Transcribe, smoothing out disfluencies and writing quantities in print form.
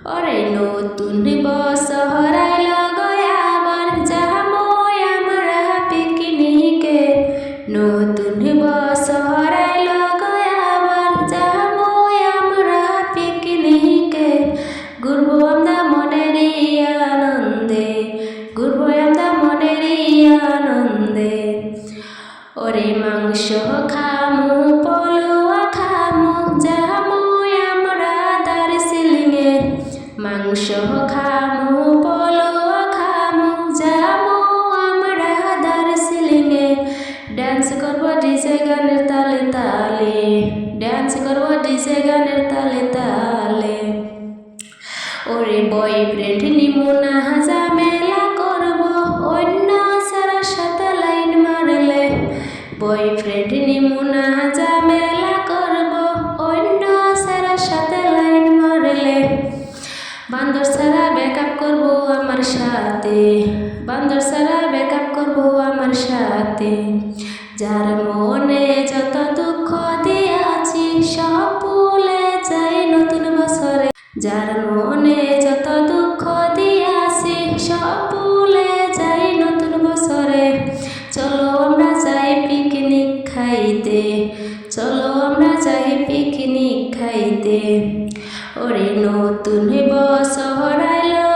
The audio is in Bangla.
ওরে নতুন বছর আইলো গয়াবার যাবো আমরা পিকনিকে। নতুন বছর আইলো গয়াবার যাবো আমরা পিকনিকে। ঘুরবো আমরা মনেরই আনন্দে, ঘুরবো আমরা মনেরই আনন্দে। ওরে মাংস খামু পলুয়া খামু যাবো আমরা দার্জিলিংয়ে। মাংস খামু পলুয়া খামু যাবো আমরা দার্জিলিংয়ে। ডান্স করবো ডিজে গানের তালে তালে, ডান্স করবো ডিজে গানের তালে তালে। ওরে বয়ফ্রেন্ড নিমু না ঝামেলা করবো অন্য সারা সাথে লাইন মারলে। বয়ফ্রেন্ড নিমু না ঝামেলা করবো অন্য সারা সাথে লাইন মারলে। বান্দর সারা ব্যাকআপ করবো আমার সাথে, বান্দর সারা ব্যাকআপ করবো আমার সাথে। যার মনে যত দুঃখ দিয়াছি সব ভুলে যাই নতুন বছরে। যার মনে যত দুঃখ দিয়াছি সব ভুলে যাই নতুন বছরে। চলো আমরা যাই পিকনিক খাইতে, চলো আমরা যাই পিকনিক খাইতে। ওরে নতুন বছর আইলো